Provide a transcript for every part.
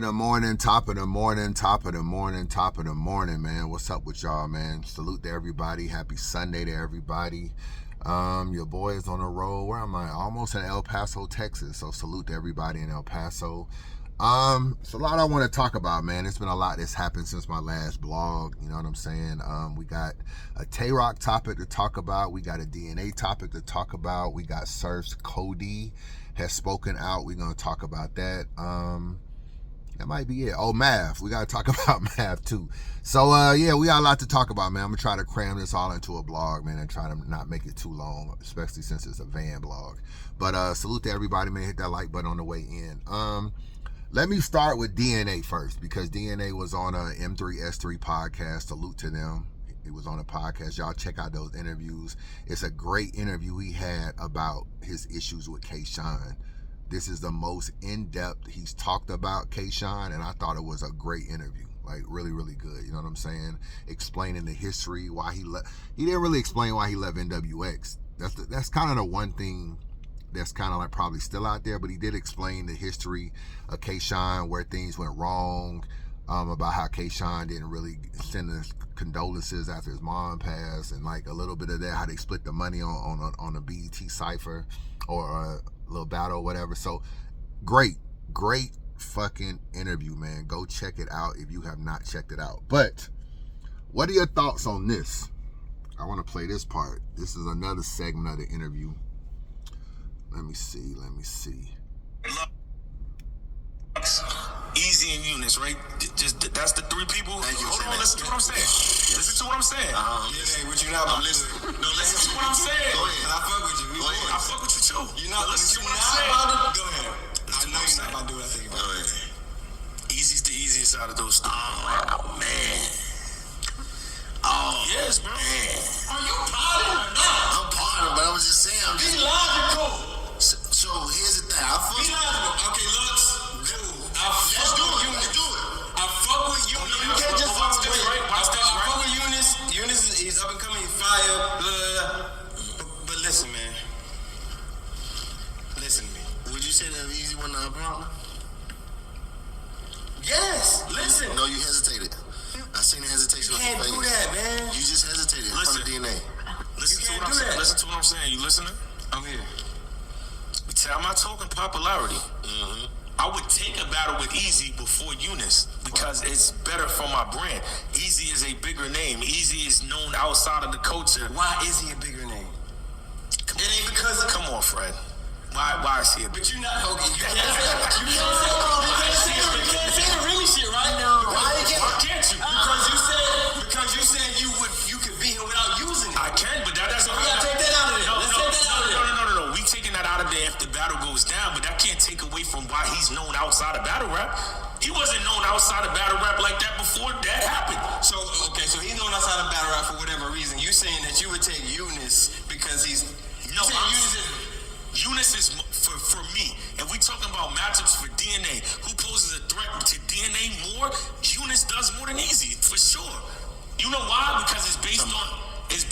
In the morning, top of the morning, man. What's up with y'all, man? Salute to everybody. Happy Sunday to everybody. Your boy is on the road. Where am I? Almost in El Paso, Texas. So salute to everybody in El Paso. It's a lot I want to talk about, man. It's been a lot that's happened since my last blog. You know what I'm saying? We got a Tay Rock topic to talk about. We got a DNA topic to talk about. We got Surf's Cody has spoken out. We're gonna talk about that. That might be it. Oh, math. We got to talk about math too. So, yeah, we got a lot to talk about, man. I'm going to try to cram this all into a blog, man, and try to not make it too long, especially since it's a van blog. But salute to everybody, man. Hit that like button on the way in. Let me start with DNA first, because DNA was on a m3s3 podcast. Salute to them. It was on a podcast. Y'all check out those interviews. It's a great interview he had about his issues with K-Shine. This is the most in-depth he's talked about K-Shine, and I thought it was a great interview. Like, really, really good. You know what I'm saying? Explaining the history, why he left. He didn't really explain why he left NWX. That's kind of the one thing that's kind of like probably still out there, but he did explain the history of K-Shine, where things went wrong, about how K-Shine didn't really send his condolences after his mom passed, and like a little bit of that, how they split the money on a BET cipher or little battle or whatever. So great fucking interview, man. Go check it out if you have not checked it out. But what are your thoughts on this? I want to play this part. This is another segment of the interview. Let me see. Eazy and Eunice, right? Just that's the three people. Hold on, listen to what I'm saying. Listen to what I'm saying. Yeah, what you not? I'm listening. No, listen to what I'm saying. Go ahead. And I fuck with you. I fuck with you too. You're not. Listen to what I'm Go saying. ahead. I know you're not about to do what I think about. Go ahead. Eazy's the easiest out of those three. Oh man. Yes, bro. Are you pardon or not? I'm pardon, but I was just saying. Be logical. So here's the thing. I fuck. Be logical. Okay, let's do it. Let's do it. I fuck with you. You can't just watch this, right? I fuck with Eunice. Eunice is up and coming, fire. But listen, man. Listen to me. Would you say that Eazy wasn't a problem? Yes. Listen. No, you hesitated. I seen the hesitation on your face. You can't do that, man. You just hesitated in front of DNA. Listen to what I'm saying. You listening? I'm here. I'm not talking popularity. Mm-hmm. I would take a battle with Eazy before Eunice because it's better for my brand. Eazy is a bigger name. Eazy is known outside of the culture. Why is he a bigger name? It ain't because come on, Fred. Why is he a bigger? But you're not okay. You can't say the really shit, right? No. Why can't you? Because you said you could beat him without using it. I can, but that's we gotta take that out of there. Let's take that out of there. No. We taking that out of there if the battle goes down, but that can't take away from why he's known outside of battle rap. He wasn't known outside of battle rap like that before that happened. So he's known outside of battle rap for whatever reason. You saying that you would take Eunice because he's Eunice is for me. If we talking about matchups for DNA, who poses a threat to DNA more? Eunice does more than Eazy, for sure. You know why? Because it's based on if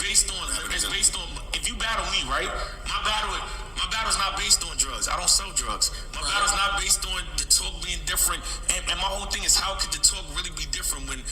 you battle me, right? My battle's not based on drugs. I don't sell drugs. My battle's not based on the talk being different. And my whole thing is, how could the talk really be different when,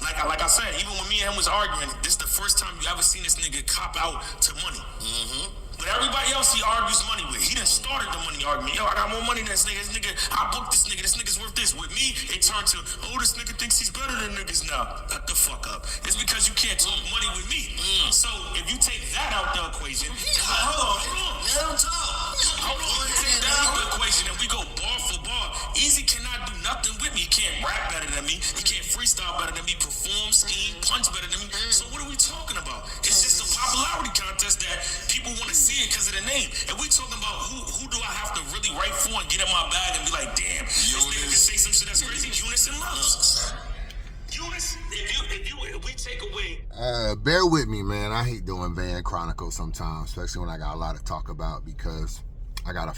like I said, even when me and him was arguing, this is the first time you ever seen this nigga cop out to money. Mm-hmm. But everybody else he argues money with. He done started the money argument. Yo, I got more money than this nigga. I booked this nigga. This nigga's worth this. With me, it turned to, this nigga thinks he's better than niggas now. Shut the fuck up. It's because you can't talk money with me. So if you take that out the equation, hold on. Let him talk. Take that out the equation and we go bar for bar. Eazy cannot do nothing with me. He can't rap better than me. He can't freestyle better than me. Perform, scheme, punch better than me. So what are we talking about? It's just a popularity contest that people want to see it because of the name. And we talking about who do I have to really write for and get in my bag and be like, damn, this nigga can say some shit that's crazy. Eunice and Lux. Eunice, if we take away. Bear with me, man. I hate doing Van Chronicles sometimes, especially when I got a lot to talk about, because I gotta,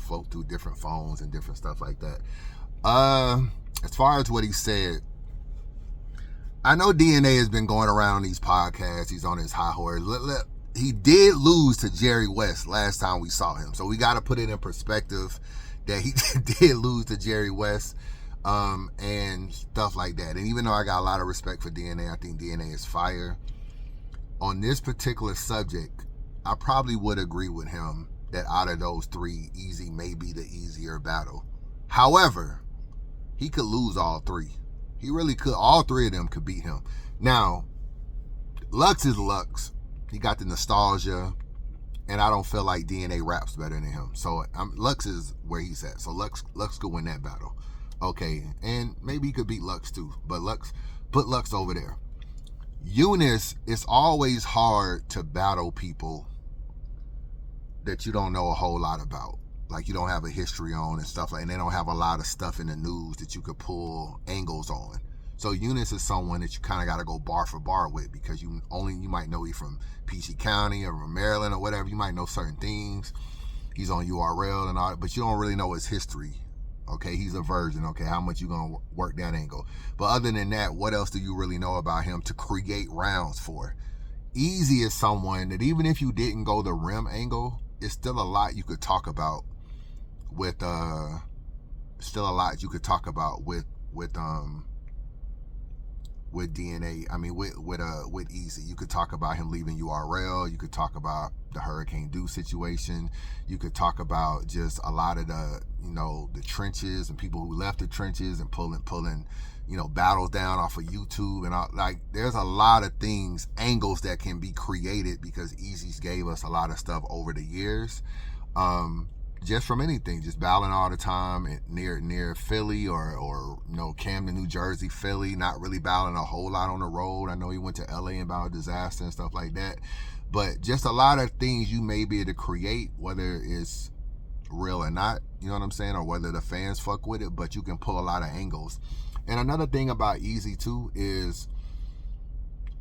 float through different phones and different stuff like that. As far as what he said, I know DNA has been going around on these podcasts. He's on his high horse. He did lose to Jerry West last time we saw him. So we got to put it in perspective that he did lose to Jerry West. and stuff like that. And even though I got a lot of respect for DNA, I think DNA is fire. On this particular subject, I probably would agree with him that out of those three, Eazy may be the easier battle. However, he could lose all three. He really could. All three of them could beat him. Now, Lux is Lux. He got the nostalgia, and I don't feel like DNA raps better than him. So Lux is where he's at. So Lux could win that battle. Okay, and maybe he could beat Lux too. But put Lux over there. Eunice, it's always hard to battle people that you don't know a whole lot about. Like you don't have a history on and stuff like, and they don't have a lot of stuff in the news that you could pull angles on. So Eunice is someone that you kind of got to go bar for bar with, because you might know he from Peachy County or from Maryland or whatever. You might know certain things. He's on URL and all, but you don't really know his history. Okay, he's a virgin. Okay, how much you gonna work that angle? But other than that, what else do you really know about him to create rounds for? Eazy is someone that even if you didn't go the rim angle, it's still a lot you could talk about with with DNA. I mean, with Eazy, you could talk about him leaving URL. You could talk about the Hurricane Dew situation. You could talk about just a lot of the trenches and people who left the trenches and pulling battles down off of YouTube and all. Like, there's a lot of angles that can be created because Eazy's gave us a lot of stuff over the years. Just from anything, just battling all the time near Philly or Camden, New Jersey, Philly, not really battling a whole lot on the road. I know he went to LA and battled disaster and stuff like that, but just a lot of things you may be able to create, whether it's real or not, you know what I'm saying, or whether the fans fuck with it, but you can pull a lot of angles. And another thing about Eazy too is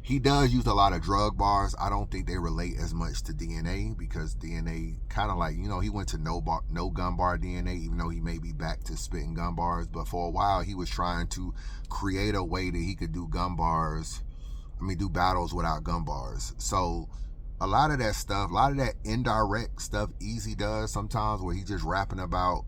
he does use a lot of drug bars. I don't think they relate as much to DNA, because DNA kind of like, he went to no gun bar DNA, even though he may be back to spitting gun bars. But for a while, he was trying to create a way that he could do do battles without gun bars. So a lot of that stuff, a lot of that indirect stuff Eazy does sometimes, where he's just rapping about,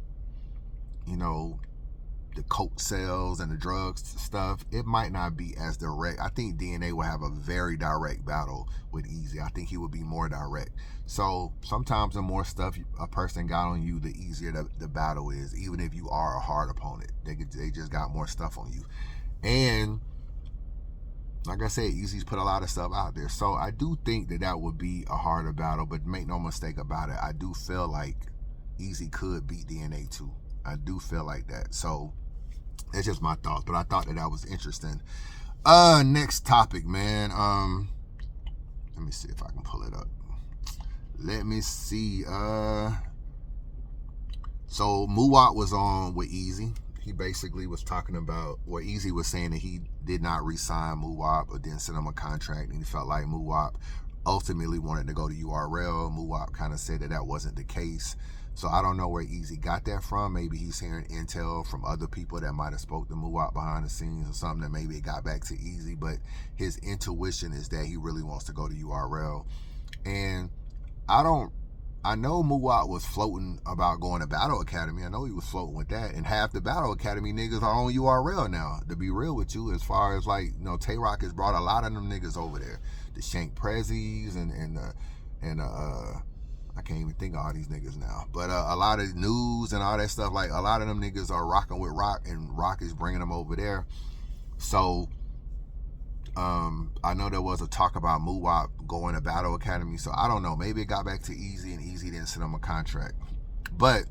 the coke sales and the drugs stuff, it might not be as direct. I think DNA will have a very direct battle with Eazy. I think he would be more direct. So sometimes the more stuff a person got on you, the easier the battle is, even if you are a hard opponent. They just got more stuff on you. And like I said, Eazy's put a lot of stuff out there. So I do think that would be a harder battle, but make no mistake about it, I do feel like Eazy could beat DNA too. I do feel like that. So that's just my thoughts, but I thought that was interesting. Next topic, man. Let me see if I can pull it up. Let me see. So Muuwop was on with Eazy. He basically was talking about, where Eazy was saying that he did not re-sign Muuwop or didn't send him a contract, and he felt like Muuwop ultimately wanted to go to URL. Muuwop kind of said that wasn't the case. So I don't know where Eazy got that from. Maybe he's hearing intel from other people that might have spoke to Muuwop behind the scenes or something, that maybe it got back to Eazy. But his intuition is that he really wants to go to URL. And I know Muuwop was floating about going to Battle Academy. I know he was floating with that. And half the Battle Academy niggas are on URL now, to be real with you. As far as Tay Rock has brought a lot of them niggas over there. The Shank Prezzies and I can't even think of all these niggas now. But a lot of news and all that stuff, like a lot of them niggas are rocking with Rock, and Rock is bringing them over there. So I know there was a talk about Muuwop going to Battle Academy. So I don't know. Maybe it got back to Eazy and Eazy didn't send him a contract. But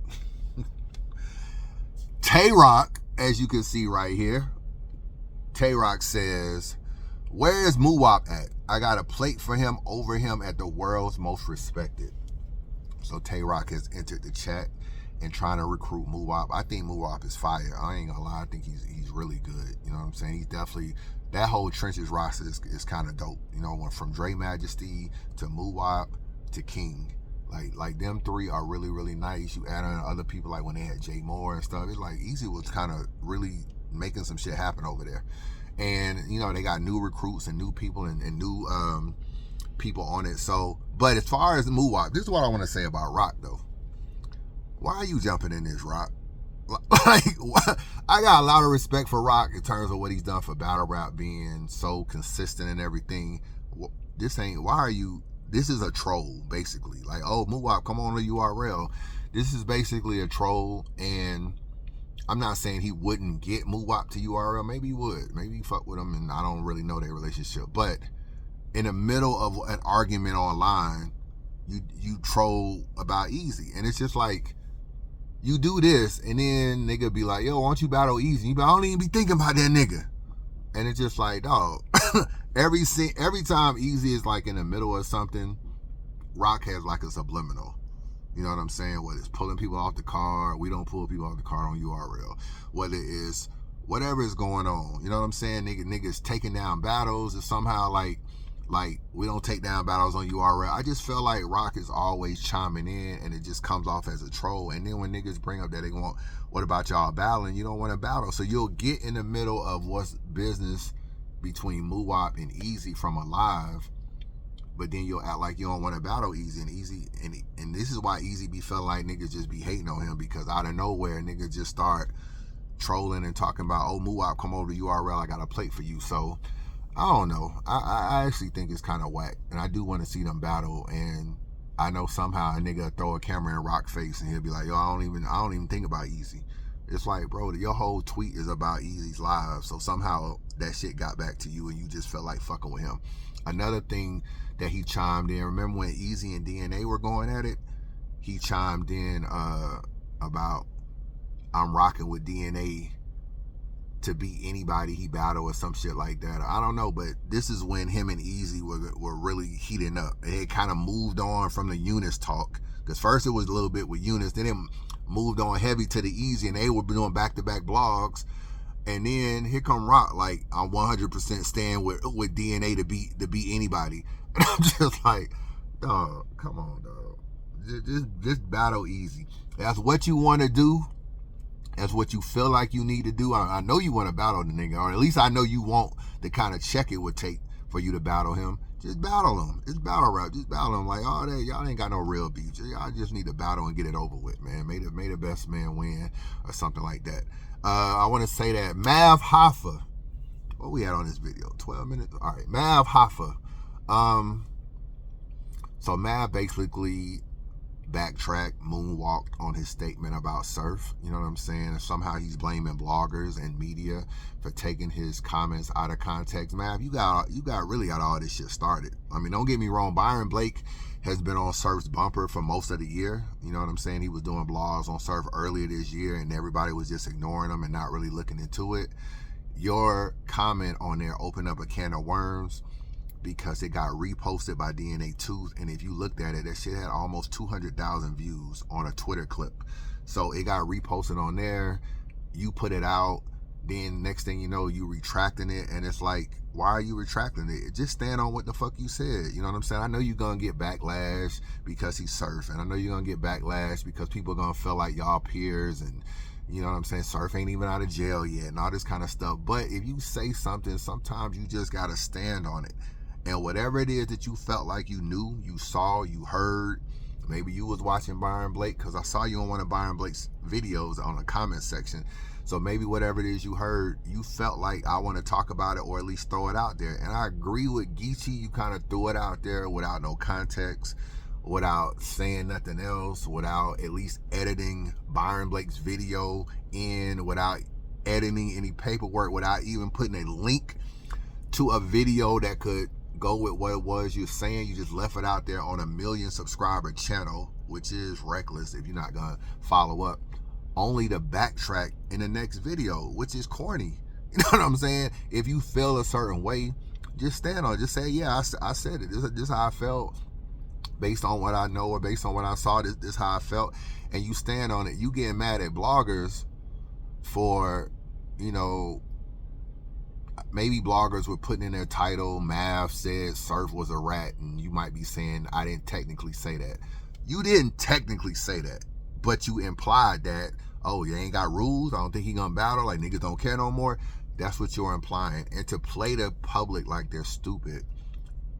Tay Rock, as you can see right here, Tay Rock says, "Where is Muuwop at? I got a plate for him over him at the world's most respected." So Tay Rock has entered the chat and trying to recruit Muuwop. I think Muuwop is fire. I ain't gonna lie. I think he's really good. You know what I'm saying? He's definitely, that whole Trenches roster is kind of dope. Went from Dre Majesty to Muuwop to King. Like them three are really, really nice. You add on other people, like when they had Jay Moore and stuff. It's like Eazy was kind of really making some shit happen over there. And they got new recruits and new people and new people on it. So, but as far as Muuwop, this is what I want to say about Rock though. Why are you jumping in this, Rock? I got a lot of respect for Rock in terms of what he's done for battle rap, being so consistent and everything. This is a troll, basically. Like, oh, Muuwop, come on to URL. This is basically a troll, and I'm not saying he wouldn't get Muuwop to URL. Maybe he would. Maybe he fuck with him, and I don't really know their relationship. But in the middle of an argument online, you troll about Eazy. And it's just like, you do this, and then nigga be like, yo, why don't you battle Eazy? You be like, I don't even be thinking about that nigga. And it's just like, dog, every time Eazy is like in the middle of something, Rock has like a subliminal. You know what I'm saying? Whether it's pulling people off the card, we don't pull people off the card on URL. Whether it's whatever is going on, you know what I'm saying? Niggas taking down battles, or somehow like we don't take down battles on URL. I just feel like Rock is always chiming in, and it just comes off as a troll. And then when niggas bring up that they want, what about y'all battling? You don't want to battle. So you'll get in the middle of what's business between Muuwop and Eazy from a live, but then you'll act like you don't want to battle Eazy. And this is why Eazy be feeling like niggas just be hating on him, because out of nowhere niggas just start trolling and talking about, oh, Muuwop, come over to URL, I got a plate for you. So I don't know. I actually think it's kind of whack, and I do want to see them battle. And I know somehow a nigga throw a camera in Rock's face, and he'll be like, yo, I don't even think about Eazy. It's like, bro, your whole tweet is about Eazy's live, so somehow that shit got back to you, and you just felt like fucking with him. Another thing that he chimed in, remember when Eazy and DNA were going at it? He chimed in about, I'm rocking with DNA to beat anybody he battled or some shit like that. I don't know, but this is when him and Eazy were really heating up. It had kind of moved on from the Eunice talk, because first it was a little bit with Eunice, then it moved on heavy to the Eazy, and they were doing back-to-back blogs. And then here come Rock, like, I'm 100% staying with DNA to beat anybody. And I'm just like, dog, come on, dog. Just battle Eazy. That's what you want to do. That's what you feel like you need to do. I know you want to battle the nigga, or at least I know you want the kind of check it would take for you to battle him. Just battle him. It's battle rap. Just battle him. Like, oh, y'all ain't got no real beef. Y'all just need to battle and get it over with, man. May the best man win, or something like that. I want to say that Hoffa. What we had on this video? 12 minutes? All right, Hoffa. So Mav basically backtracked, moonwalked on his statement about surf. You know what I'm saying? And somehow he's blaming bloggers and media for taking his comments out of context. Mav, you really got all this shit started. I mean, don't get me wrong, Byron Blake has been on Surf's bumper for most of the year. You know what I'm saying? He was doing blogs on Surf earlier this year, and everybody was just ignoring him and not really looking into it. Your comment on there opened up a can of worms, because it got reposted by DNA Tooth, and if you looked at it, that shit had almost 200,000 views on a Twitter clip. So it got reposted on there, you put it out, then next thing you know, you retracting it, and it's like, why are you retracting it? Just stand on what the fuck you said. You know what I'm saying? I know you're gonna get backlash because he's Surf, and I know you're gonna get backlash because people are gonna feel like y'all peers, and you know what I'm saying, Surf ain't even out of jail yet, and all this kind of stuff. But if you say something, sometimes you just gotta stand on it. And whatever it is that you felt like you knew, you saw, you heard, maybe you was watching Byron Blake, because I saw you on one of Byron Blake's videos on the comment section. So maybe whatever it is you heard, you felt like, I want to talk about it, or at least throw it out there. And I agree with Geechee, you kind of threw it out there without no context, without saying nothing else, without at least editing Byron Blake's video in, without editing any paperwork, without even putting a link to a video that could go with what it was you're saying. You just left it out there on a 1 million subscriber channel, which is reckless if you're not gonna follow up, only to backtrack in the next video, which is corny. You know what I'm saying? If you feel a certain way, just stand on it. Just say, yeah, I said it. This is how I felt, based on what I know, or based on what I saw. This is how I felt, and you stand on it. You getting mad at bloggers for, you know, maybe bloggers were putting in their title, Mav said Surf was a rat, and you might be saying, I didn't technically say that. You didn't technically say that, but you implied that, oh, you ain't got rules, I don't think he gonna battle, like niggas don't care no more. That's what you're implying. And to play the public like they're stupid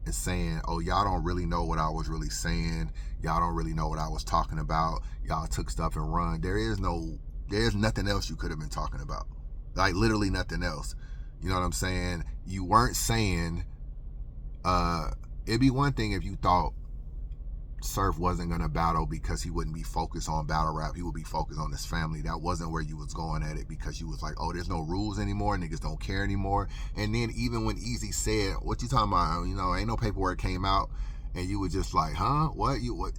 and saying, oh, y'all don't really know what I was really saying, y'all don't really know what I was talking about, y'all took stuff and run. There is no There's nothing else you could have been talking about. Like literally nothing else. You know what I'm saying? You weren't saying, it'd be one thing if you thought Surf wasn't gonna battle because he wouldn't be focused on battle rap. He would be focused on his family. That wasn't where you was going at it, because you was like, oh, there's no rules anymore. Niggas don't care anymore. And then even when Eazy said, what you talking about? You know, ain't no paperwork came out, and you were just like, huh? What? You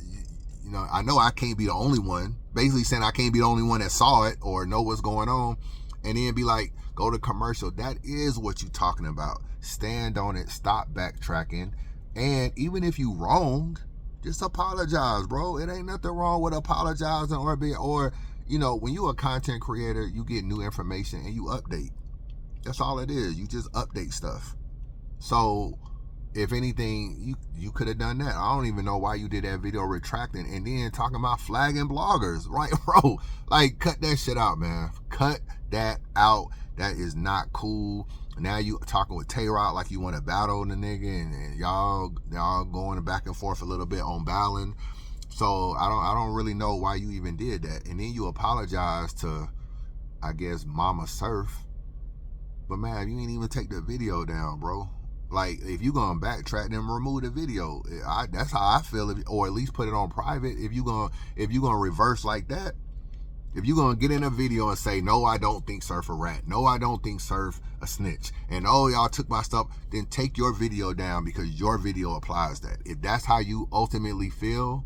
know, I know I can't be the only one. Basically saying I can't be the only one that saw it or know what's going on. And then be like, go to commercial. That is what you talking about. Stand on it. Stop backtracking. And even if you wrong, just apologize, bro. It ain't nothing wrong with apologizing or you know, when you a content creator, you get new information and you update. That's all it is. You just update stuff. So if anything, you could have done that. I don't even know why you did that video retracting and then talking about flagging bloggers, right, bro? Like, cut that shit out, man. Cut that out. That is not cool. Now you talking with Tay Rock like you want to battle the nigga, and y'all going back and forth a little bit on battling. So I don't really know why you even did that. And then you apologize to, I guess, Mama Surf. But man, you ain't even take the video down, bro. Like, if you gonna backtrack, then remove the video. That's how I feel, or at least put it on private. If you gonna reverse like that, if you gonna get in a video and say, no, I don't think Surf a rat, no, I don't think Surf a snitch, and oh, y'all took my stuff, then take your video down, because your video applies that. If that's how you ultimately feel,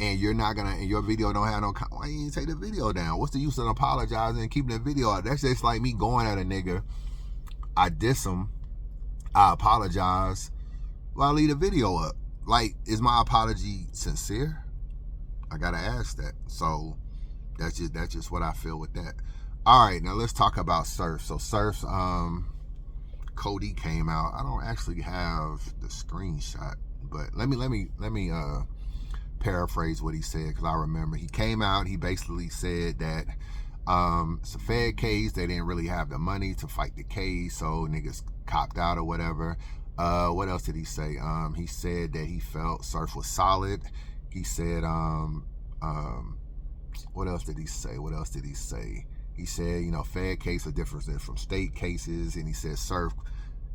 and you're not gonna, and your video don't have no, why you ain't take the video down? What's the use of apologizing and keeping the video out? That's just like me going at a nigga, I diss him, I apologize, well, I leave the video up. Like, is my apology sincere? I gotta ask that. So that's just what I feel with that. All right, now let's talk about Surf. So Surf's Cody came out. I don't actually have the screenshot, but let me paraphrase what he said, because I remember he came out. He basically said that it's a Fed case. They didn't really have the money to fight the case, so niggas copped out or whatever. What else did he say? He said that he felt Surf was solid. He said what else did he say? He said, you know, Fed case is different from state cases, and he said Surf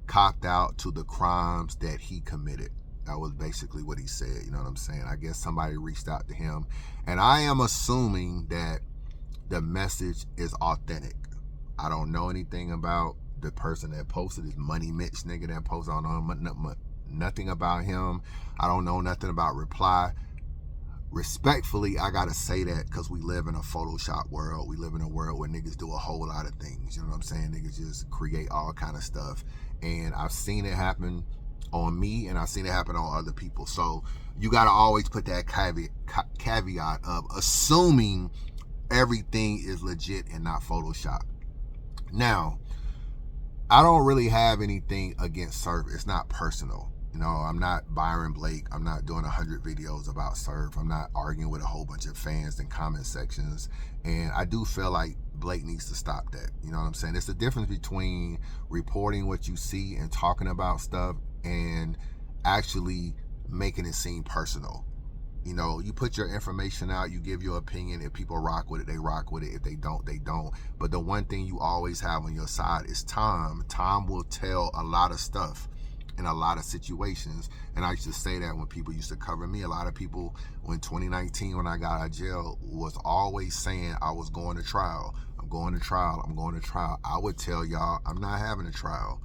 copped out to the crimes that he committed. That was basically what he said. You know what I'm saying? I guess somebody reached out to him, and I am assuming that the message is authentic. I don't know anything about the person that posted, this Money Mitch nigga that posted. I don't know nothing about him. I don't know nothing about Reply. Respectfully, I gotta say that because we live in a Photoshop world. We live in a world where niggas do a whole lot of things. You know what I'm saying? Niggas just create all kind of stuff. And I've seen it happen on me, and I've seen it happen on other people. So you gotta always put that caveat of assuming everything is legit and not Photoshop. Now, I don't really have anything against Surf. It's not personal. You know, I'm not Byron Blake. I'm not doing 100 videos about Surf. I'm not arguing with a whole bunch of fans in comment sections. And I do feel like Blake needs to stop that. You know what I'm saying? It's the difference between reporting what you see and talking about stuff and actually making it seem personal. You know, you put your information out, you give your opinion. If people rock with it, they rock with it. If they don't, they don't. But the one thing you always have on your side is time. Time will tell a lot of stuff in a lot of situations. And I used to say that when people used to cover me. A lot of people, when 2019, when I got out of jail, was always saying I was going to trial. I'm going to trial. I'm going to trial. I would tell y'all I'm not having a trial.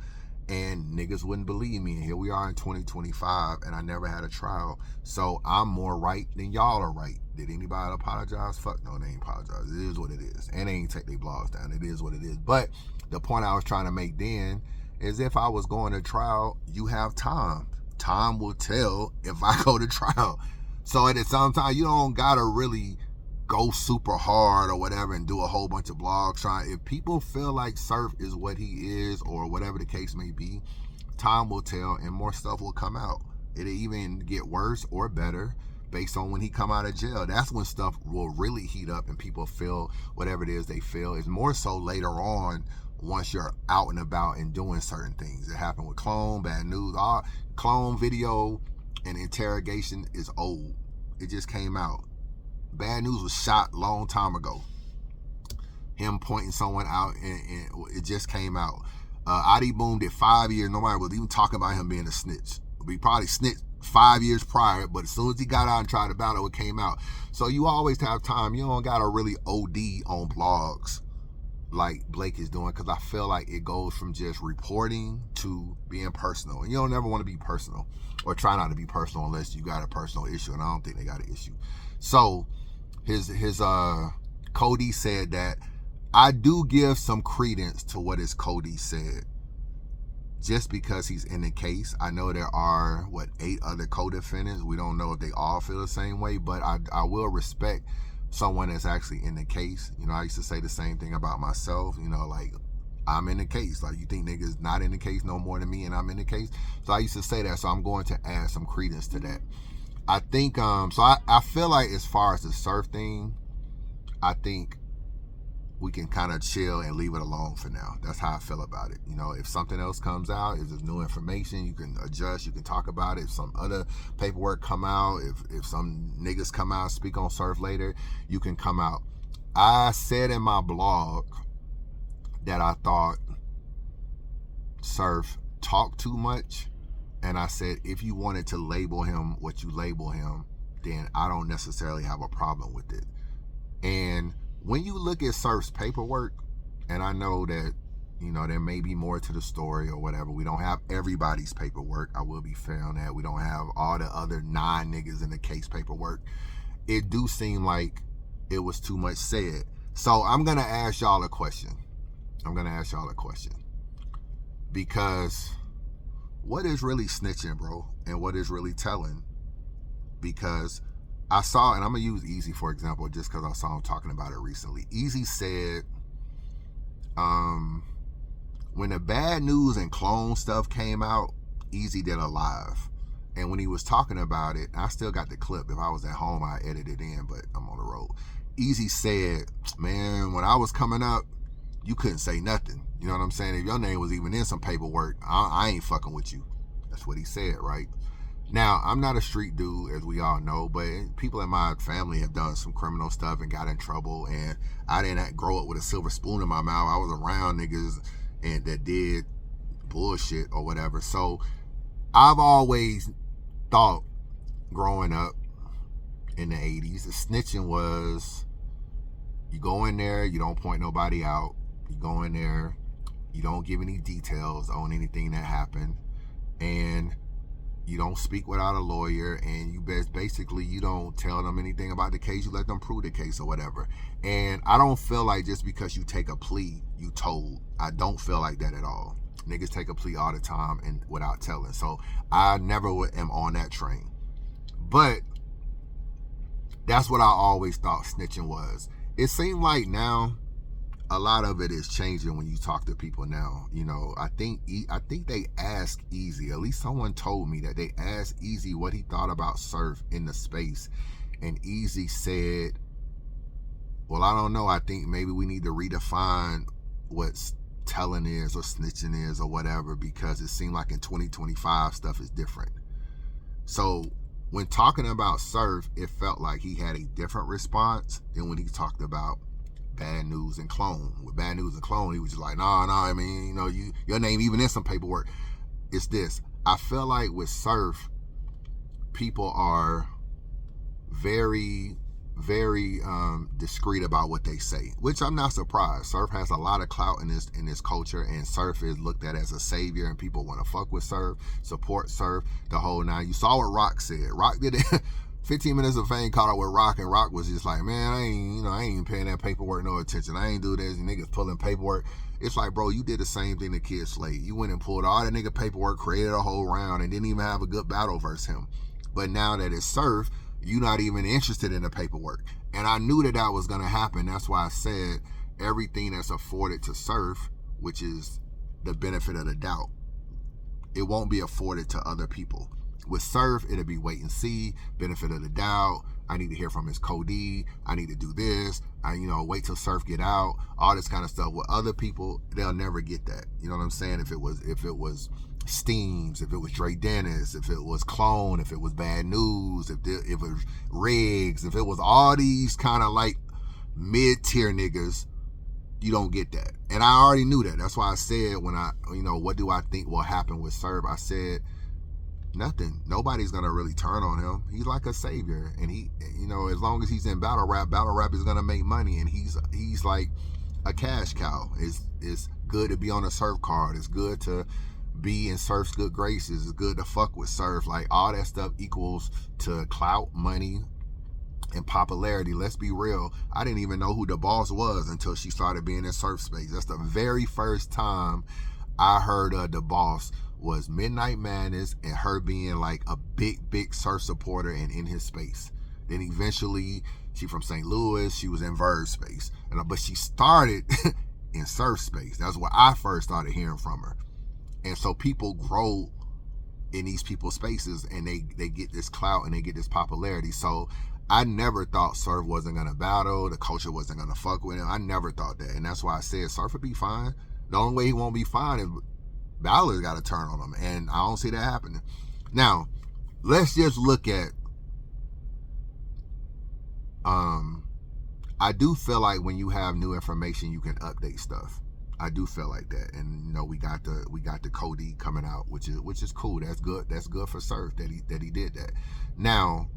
And niggas wouldn't believe me. And here we are in 2025, and I never had a trial. So I'm more right than y'all are right. Did anybody apologize? Fuck no, they ain't apologize. It is what it is. And they ain't take their blogs down. It is what it is. But the point I was trying to make then is, if I was going to trial, you have time. Time will tell if I go to trial. So at some time, you don't gotta really go super hard or whatever and do a whole bunch of blogs trying. If people feel like Surf is what he is, or whatever the case may be, time will tell and more stuff will come out. It'll even get worse or better based on when he come out of jail. That's when stuff will really heat up and people feel whatever it is they feel. It's more so later on, once you're out and about and doing certain things. It happened with Clone, Bad News. All Clone video and interrogation is old. It just came out. Bad News was shot long time ago. him pointing someone out, and it just came out. Adi Boom did 5 years. Nobody was even talking about him being a snitch. We probably snitched 5 years prior, but as soon as he got out and tried to battle, it came out. So you always have time. You don't gotta really OD on blogs like Blake is doing, because I feel like it goes from just reporting to being personal. And you don't never want to be personal, or try not to be personal unless you got a personal issue, and I don't think they got an issue. So his Cody said that I do give some credence to what his Cody said, just because he's in the case. I know there are 8 other co-defendants. We don't know if they all feel the same way, but I will respect someone that's actually in the case. You know, I used to say the same thing about myself. You know, like, I'm in the case. Like, you think niggas not in the case no more than me, and I'm in the case? So I used to say that. So I'm going to add some credence to that. I think so I feel like, as far as the surf thing, I think we can kind of chill and leave it alone for now. That's how I feel about it. You know, if something else comes out, if there's new information, you can adjust, you can talk about it. If some other paperwork come out, if some niggas come out, speak on surf later, you can come out. I said in my blog that I thought surf talked too much, and I said if you wanted to label him what you label him, then I don't necessarily have a problem with it. And when you look at surf's paperwork, and I know that, you know, there may be more to the story or whatever. We don't have everybody's paperwork. I will be fair on that. We don't have all the other 9 niggas in the case paperwork. It do seem like it was too much said. So I'm going to ask y'all a question. Because what is really snitching, bro? And what is really telling? Because I saw, and I'm going to use Eazy for example, just because I saw him talking about it recently. Eazy said, when the bad news and clone stuff came out, Eazy did a live. And when he was talking about it, I still got the clip. If I was at home, I edited it in, but I'm on the road. Eazy said, man, when I was coming up, you couldn't say nothing. You know what I'm saying? If your name was even in some paperwork, I ain't fucking with you. That's what he said, right? Now, I'm not a street dude, as we all know, but people in my family have done some criminal stuff and got in trouble, and I didn't grow up with a silver spoon in my mouth. I was around niggas and that did bullshit or whatever. So I've always thought, growing up in the 80s, the snitching was, you go in there, you don't point nobody out. You go in there, you don't give any details on anything that happened, and you don't speak without a lawyer, and you basically you don't tell them anything about the case. You let them prove the case or whatever. And I don't feel like just because you take a plea, you told. I don't feel like that at all. Niggas take a plea all the time and without telling. So I never am on that train. But that's what I always thought snitching was. It seemed like now a lot of it is changing when you talk to people now. You know, I think they asked Eazy, at least someone told me that they asked Eazy what he thought about surf in the space, and Eazy said, well, I don't know, I think maybe we need to redefine what telling is or snitching is or whatever, because it seemed like in 2025 stuff is different. So when talking about surf, it felt like he had a different response than when he talked about bad news and clone. With bad news and clone, he was just like, nah, I mean, you know, your name even in some paperwork. It's this. I feel like with surf, people are very, very discreet about what they say, which I'm not surprised. Surf has a lot of clout in this culture, and surf is looked at as a savior, and people want to fuck with surf, support surf, the whole nine. You saw what Rock said. Rock did it. 15 minutes of fame caught up with Rock, and Rock was just like, man, I ain't even paying that paperwork no attention. I ain't do this. And niggas pulling paperwork. It's like, bro, you did the same thing to Kid Slade. You went and pulled all that nigga paperwork, created a whole round, and didn't even have a good battle versus him. But now that it's surf, you not even interested in the paperwork. And I knew that was going to happen. That's why I said everything that's afforded to surf, which is the benefit of the doubt, it won't be afforded to other people. With surf, it'll be wait and see, benefit of the doubt. I need to hear from his Cody. I need to do this. Wait till surf get out. All this kind of stuff. With other people, they'll never get that. You know what I'm saying? If it was Steams, if it was Dre Dennis, if it was Clone, if it was Bad News, if it was Riggs, if it was all these kind of like mid-tier niggas, you don't get that. And I already knew that. That's why I said when what do I think will happen with Surf? I said, nothing. Nobody's going to really turn on him. He's like a savior. And he, as long as he's in battle rap is going to make money. And he's like a cash cow. It's good to be on a Surf card. It's good to be in Surf's good graces. It's good to fuck with Surf. Like, all that stuff equals to clout, money, and popularity. Let's be real. I didn't even know who the boss was until she started being in Surf space. That's the very first time I heard of the boss, was Midnight Madness and her being like a big Surf supporter and in his space. Then eventually, she from St. Louis, she was in Verve space. But she started in Surf space. That's where I first started hearing from her. And so people grow in these people's spaces, and they get this clout and they get this popularity. So I never thought Surf wasn't going to battle. The culture wasn't going to fuck with him. I never thought that. And that's why I said Surf would be fine. The only way he won't be fine is Balor's got to turn on him. And I don't see that happening. Now, let's just look at, I do feel like when you have new information, you can update stuff. I do feel like that. And we got the Cody coming out, which is cool. That's good. That's good for Surf that he did that. Now,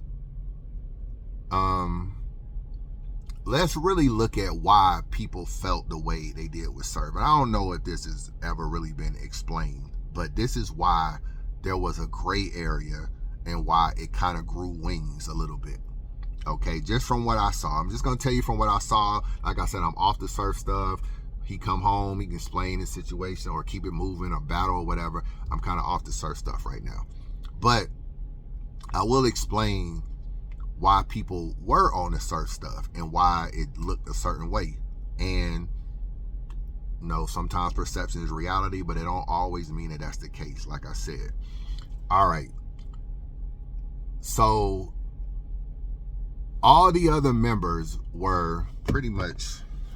let's really look at why people felt the way they did with Surf. And I don't know if this has ever really been explained, but this is why there was a gray area and why it kind of grew wings a little bit. Okay, just from what I saw. I'm just going to tell you from what I saw. Like I said, I'm off the Surf stuff. He come home, he can explain the situation or keep it moving or battle or whatever. I'm kind of off the Surf stuff right now. But I will explain why people were on the Surf stuff and why it looked a certain way. And sometimes perception is reality, but it don't always mean that that's the case, like I said. All right. So all the other members were pretty much,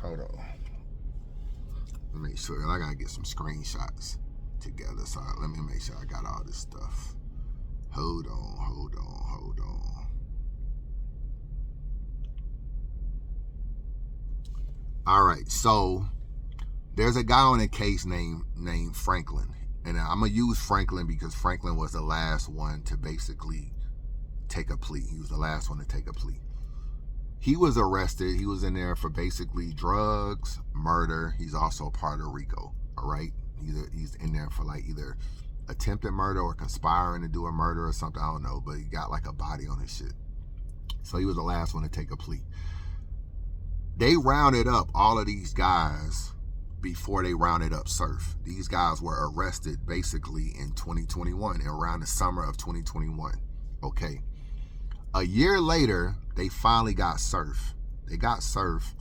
hold on. Let me make sure. I gotta get some screenshots together. So let me make sure I got all this stuff. Hold on. All right, so there's a guy on a case named Franklin, and I'm gonna use Franklin because Franklin was the last one to basically take a plea. He was the last one to take a plea. He was arrested. He was in there for basically drugs, murder. He's also part of RICO. All right, he's in there for like either attempted murder or conspiring to do a murder or something. I don't know, but he got like a body on his shit. So he was the last one to take a plea. They rounded up all of these guys before they rounded up Surf. These guys were arrested basically in 2021, around the summer of 2021. Okay. A year later, they finally got Surf. They got Surf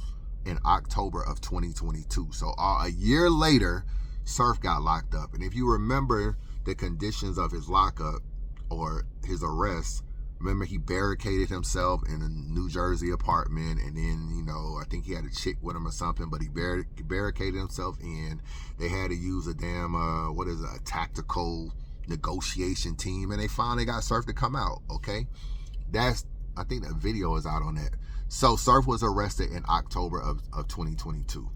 in October of 2022. So a year later, Surf got locked up. And if you remember the conditions of his lockup or his arrest, remember he barricaded himself in a New Jersey apartment, and then, I think he had a chick with him or something, but he barricaded himself in. They had to use a damn, a tactical negotiation team, and they finally got Surf to come out, okay? I think that video is out on that. So Surf was arrested in October of 2022.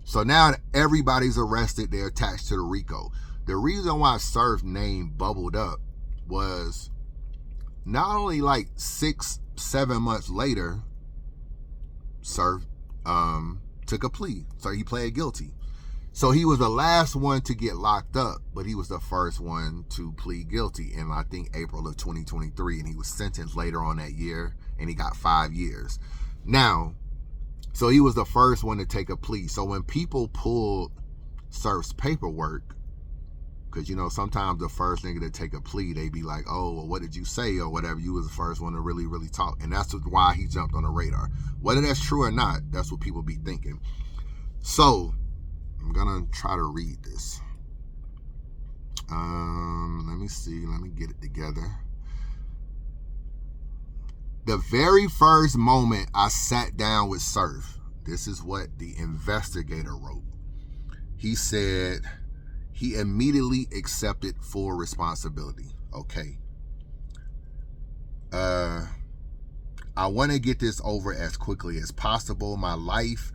So now everybody's arrested. They're attached to the RICO. The reason why Surf's name bubbled up was not only like 6-7 months later, Surf took a plea. So he pled guilty. So he was the last one to get locked up, but he was the first one to plead guilty in, I think, April of 2023. And he was sentenced later on that year, and he got 5 years. Now, so he was the first one to take a plea. So when people pulled Surf's paperwork, because, sometimes the first nigga to take a plea, they be like, oh, well, what did you say or whatever? You was the first one to really, really talk. And that's why he jumped on the radar. Whether that's true or not, that's what people be thinking. So I'm going to try to read this. Let me see. Let me get it together. The very first moment I sat down with Surf, this is what the investigator wrote. He said he immediately accepted full responsibility. Okay. I want to get this over as quickly as possible. My life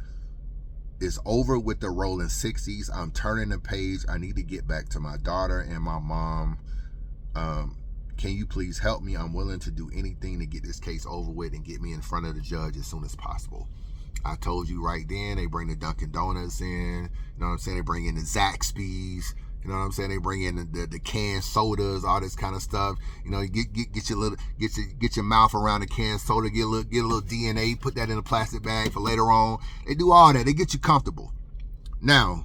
it's over with the rolling 60s. I'm turning the page. I need to get back to my daughter and my mom. Can you please help me? I'm willing to do anything to get this case over with and get me in front of the judge as soon as possible. I told you right then, they bring the Dunkin' Donuts in. You know what I'm saying? They bring in the Zaxby's. You know what I'm saying? They bring in the canned sodas, all this kind of stuff. You know, get your mouth around the canned soda, get a little DNA, put that in a plastic bag for later on. They do all that. They get you comfortable. Now,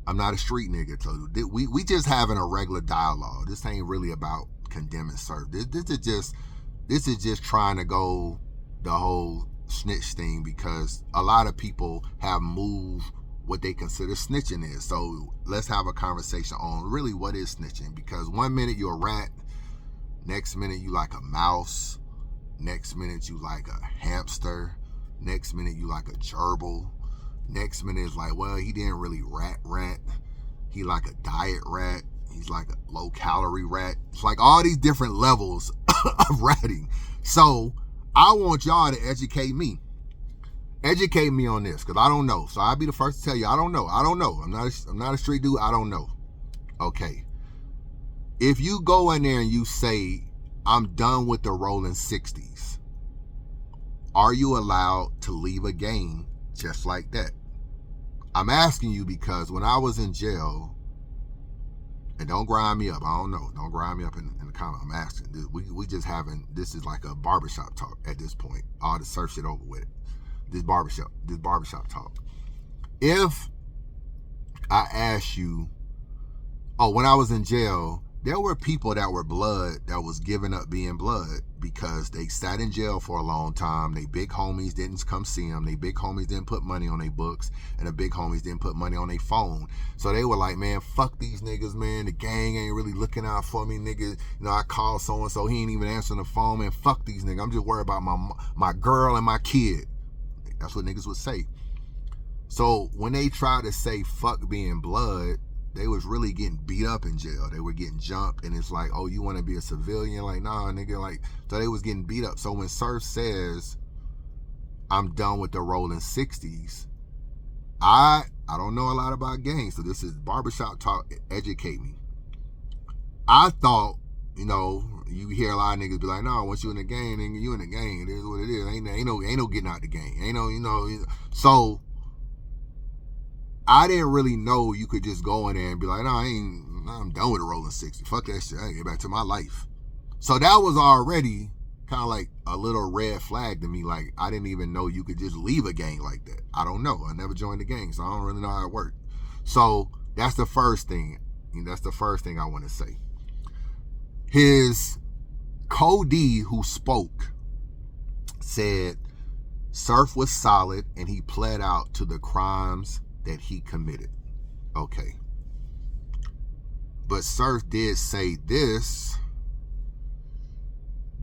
I'm not a street nigga, so we just having a regular dialogue. This ain't really about condemning Surf. This is just trying to go the whole snitch thing, because a lot of people have moved what they consider snitching is. So let's have a conversation on really what is snitching, because 1 minute you're a rat, next minute you like a mouse, next minute you like a hamster, next minute you like a gerbil, next minute is like, well, he didn't really rat, he like a diet rat, he's like a low calorie rat. It's like all these different levels of ratting. So I want y'all to educate me on this, because I don't know. So I'll be the first to tell you, I don't know. I'm not a street dude. I don't know. Okay. If you go in there and you say, I'm done with the rolling 60s, are you allowed to leave a gang just like that? I'm asking you because when I was in jail, and don't grind me up, I don't know. Don't grind me up in the comment. I'm asking. We just having, this is like a barbershop talk at this point. All the surf shit over with. This barbershop talk. If I ask you, when I was in jail, there were people that were blood that was giving up being blood because they sat in jail for a long time. They big homies didn't come see them. They big homies didn't put money on their books, and the big homies didn't put money on their phone. So they were like, man, fuck these niggas, man. The gang ain't really looking out for me, nigga. You know, I called so-and-so, he ain't even answering the phone, man. Fuck these niggas. I'm just worried about my girl and my kid. That's what niggas would say. So when they tried to say fuck being blood, they was really getting beat up in jail. They were getting jumped, and it's like, oh, you want to be a civilian? Like, nah, nigga. Like, so they was getting beat up. So when Surf says, I'm done with the rolling 60s, I don't know a lot about gangs, so this is barbershop talk. Educate me. I thought, you know, you hear a lot of niggas be like, no, once you in the gang, nigga, you in the gang. It is what it is. Ain't no getting out the gang. Ain't no, you know. So I didn't really know you could just go in there and be like, no, I'm done with the rolling 60. Fuck that shit. I ain't get back to my life. So that was already kind of like a little red flag to me. Like, I didn't even know you could just leave a gang like that. I don't know. I never joined the gang, so I don't really know how it worked. So that's the first thing. That's the first thing I want to say. His Cody, who spoke, said Surf was solid and he pled out to the crimes that he committed. Okay. But Surf did say this.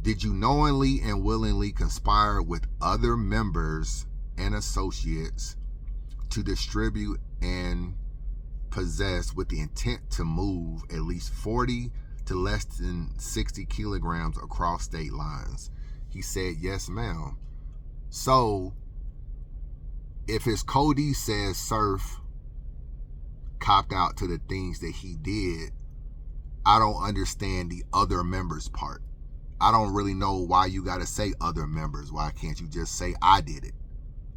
Did you knowingly and willingly conspire with other members and associates to distribute and possess with the intent to move at least 40 to less than 60 kilograms across state lines? He said, yes, ma'am. So if his Cody says Surf copped out to the things that he did, I don't understand the other members part. I don't really know why you got to say other members. Why can't you just say I did it?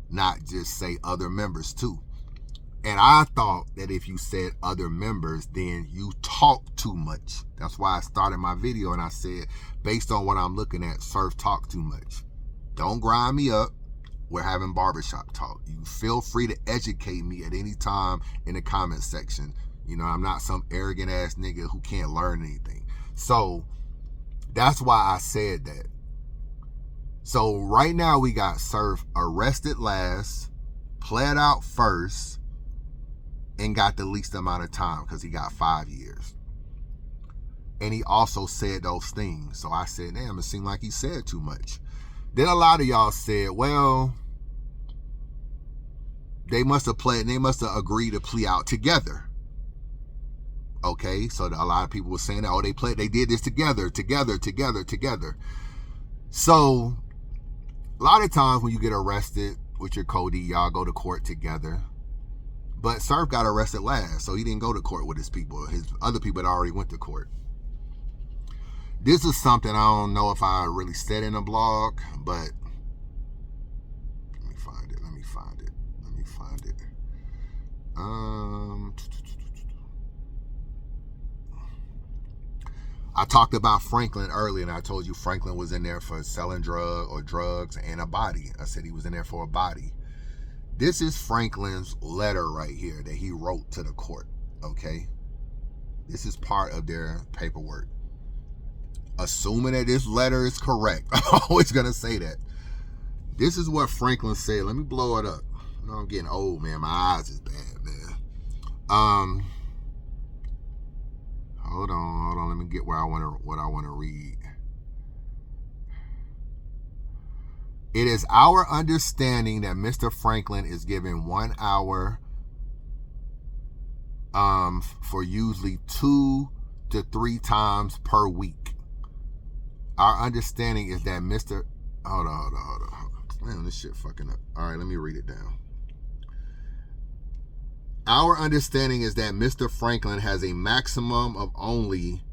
Not just say other members too. And I thought that if you said other members, then you talk too much. That's why I started my video and I said, based on what I'm looking at, Surf talk too much. Don't grind me up. We're having barbershop talk. You feel free to educate me at any time in the comment section. You know, I'm not some arrogant ass nigga who can't learn anything. So that's why I said that. So right now we got Surf arrested last, pled out first, and got the least amount of time because he got 5 years. And he also said those things. So I said, damn, it seemed like he said too much. Then a lot of y'all said, well, they must have agreed to plea out together. Okay, so a lot of people were saying that, oh, they did this together. So a lot of times when you get arrested, with your Cody. Y'all go to court together. But Surf got arrested last, so he didn't go to court with his people. His other people had already went to court. This is something I don't know if I really said in a blog, but let me find it. I talked about Franklin earlier, and I told you Franklin was in there for selling drugs and a body. I said he was in there for a body. This is Franklin's letter right here that he wrote to the court, okay? This is part of their paperwork. Assuming that this letter is correct, I'm always going to say that. This is what Franklin said. Let me blow it up. You know, I'm getting old, man. My eyes is bad, man. Hold on. Let me get what I want to read. It is our understanding that Mr. Franklin is given 1 hour for usually 2 to 3 times per week. Our understanding is that Mr. Hold on. Man, this shit fucking up. All right, let me read it down. Our understanding is that Mr. Franklin has a maximum of only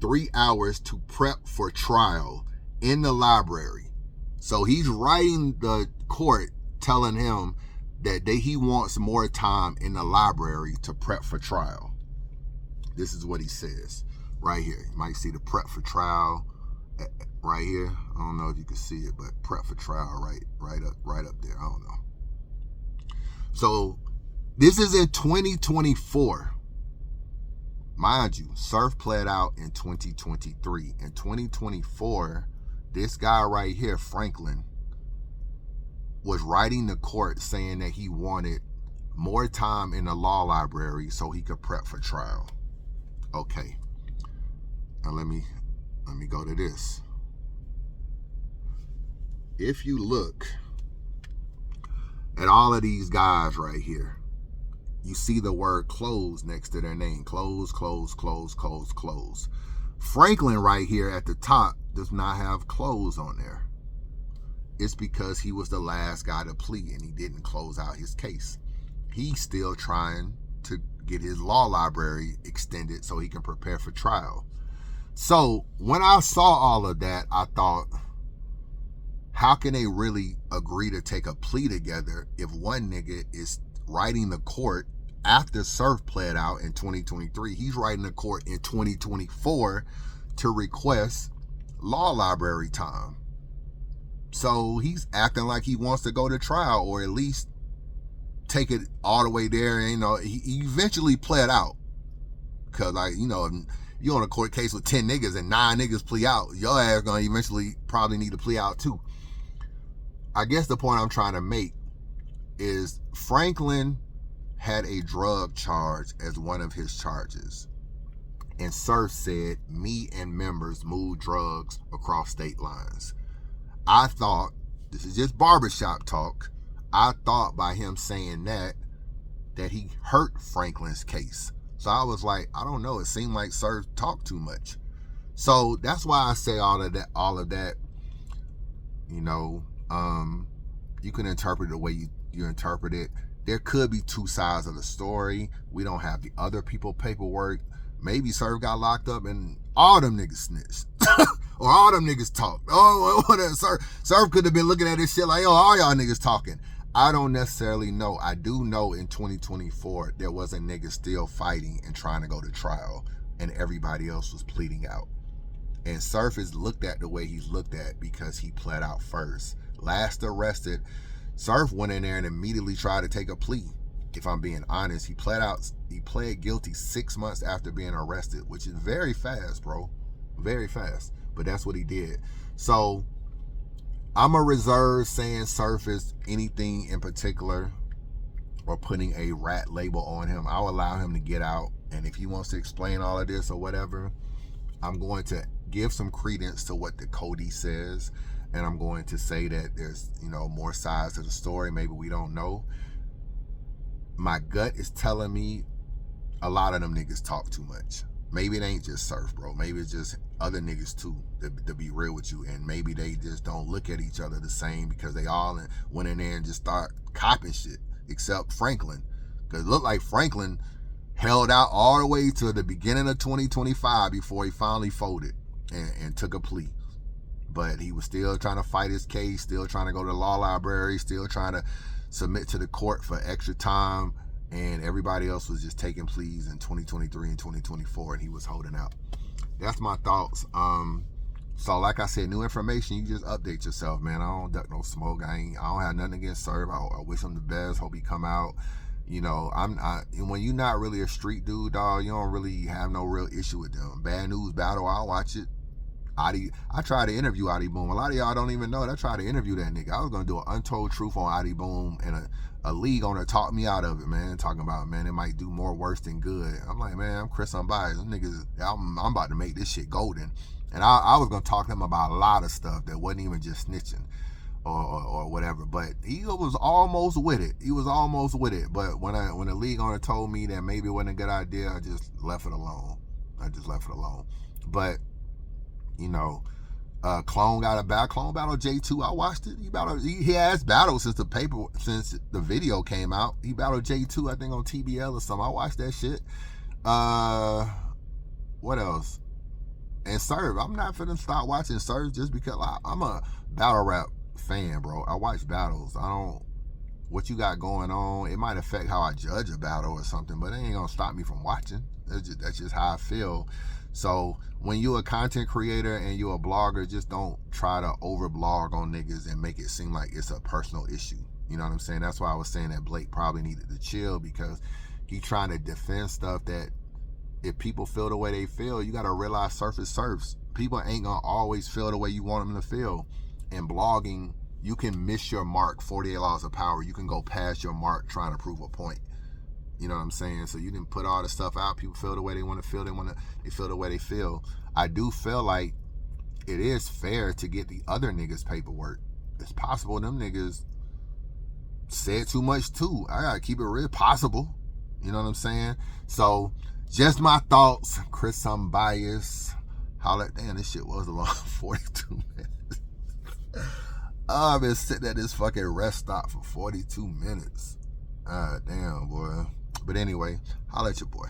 3 hours to prep for trial in the library. So he's writing the court telling him that he wants more time in the library to prep for trial. This is what he says right here. You might see the prep for trial right here. I don't know if you can see it, but prep for trial right up there. I don't know. So this is in 2024. Mind you, Surf pled out in 2023. In 2024, this guy right here, Franklin, was writing the court saying that he wanted more time in the law library so he could prep for trial. Okay. Now let me go to this. If you look at all of these guys right here, you see the word close next to their name. Close. Franklin right here at the top does not have close on there. It's because he was the last guy to plead and he didn't close out his case. He's still trying to get his law library extended so he can prepare for trial. So when I saw all of that, I thought, how can they really agree to take a plea together if one nigga is writing the court after Surf pled out in 2023? He's writing the court in 2024 to request law library time. So he's acting like he wants to go to trial, or at least take it all the way there. And, you know, he eventually pled out. Because, like, you know, if you're on a court case with 10 niggas and 9 niggas plea out, your ass gonna eventually probably need to plea out too. I guess the point I'm trying to make is Franklin had a drug charge as one of his charges. And Surf said, me and members move drugs across state lines. I thought, this is just barbershop talk, I thought by him saying that he hurt Franklin's case. So I was like, I don't know, it seemed like Surf talked too much. So that's why I say all of that, you know, you can interpret it the way you interpret it. There could be two sides of the story. We don't have the other people paperwork. Maybe Surf got locked up and all them niggas snitched. Or all them niggas talked. Oh, whatever. Surf could have been looking at this shit like, oh, all y'all niggas talking. I don't necessarily know. I do know in 2024, there was a nigga still fighting and trying to go to trial, and everybody else was pleading out. And Surf is looked at the way he's looked at because he pled out first. Last arrested, Surf went in there and immediately tried to take a plea. If I'm being honest, he pled guilty 6 months after being arrested, which is very fast, bro. Very fast. But that's what he did. So I'm a reserve saying Surf is anything in particular or putting a rat label on him. I'll allow him to get out. And if he wants to explain all of this or whatever, I'm going to give some credence to what the Cody says. And I'm going to say that there's, you know, more sides to the story. Maybe we don't know. My gut is telling me a lot of them niggas talk too much. Maybe it ain't just Surf, bro. Maybe it's just other niggas too, to be real with you. And maybe they just don't look at each other the same because they all went in there and just start copping shit, except Franklin. Because it looked like Franklin held out all the way to the beginning of 2025 before he finally folded and took a plea. But he was still trying to fight his case, still trying to go to the law library, still trying to submit to the court for extra time. And everybody else was just taking pleas in 2023 and 2024, and he was holding out. That's my thoughts. So like I said, new information, you just update yourself, man. I don't duck no smoke. I don't have nothing against Serve. I wish him the best. Hope he come out. You know, when you're not really a street dude, dog, you don't really have no real issue with them. Bad News Battle, I'll watch it. I tried to interview Adi Boom. A lot of y'all don't even know that I tried to interview that nigga. I was gonna do an untold truth on Adi Boom, and a league owner talked me out of it, man. Talking about, man, it might do more worse than good. I'm like, man, I'm Chris Unbiased. Them niggas, I'm about to make this shit golden. And I was gonna talk to him about a lot of stuff that wasn't even just snitching or whatever. But he was almost with it. He was almost with it. But when the league owner told me that maybe it wasn't a good idea, I just left it alone. But you know, Clone got a battle. Clone battle J2. I watched it. He has battled since the video came out. He battled J2, I think, on TBL or something. I watched that shit. What else? And Serve. I'm not finna stop watching Serve just because I'm a battle rap fan, bro. I watch battles. What you got going on, it might affect how I judge a battle or something, but it ain't gonna stop me from watching. That's just how I feel. So when you're a content creator and you're a blogger, just don't try to over blog on niggas and make it seem like it's a personal issue. You know what I'm saying? That's why I was saying that Blake probably needed to chill, because he trying to defend stuff that if people feel the way they feel, you got to realize surface surfs. People ain't going to always feel the way you want them to feel. And blogging, you can miss your mark, 48 laws of power. You can go past your mark trying to prove a point. You know what I'm saying? So you didn't put all the stuff out. People feel the way they want to feel. They feel the way they feel. I do feel like it is fair to get the other niggas paperwork. It's possible them niggas said too much too. I gotta keep it real. Possible. You know what I'm saying? So just my thoughts. Chris Unbiased. Damn, this shit was a long 42 minutes. I've been sitting at this fucking rest stop for 42 minutes. Ah, damn, boy. But anyway, holla at your boy.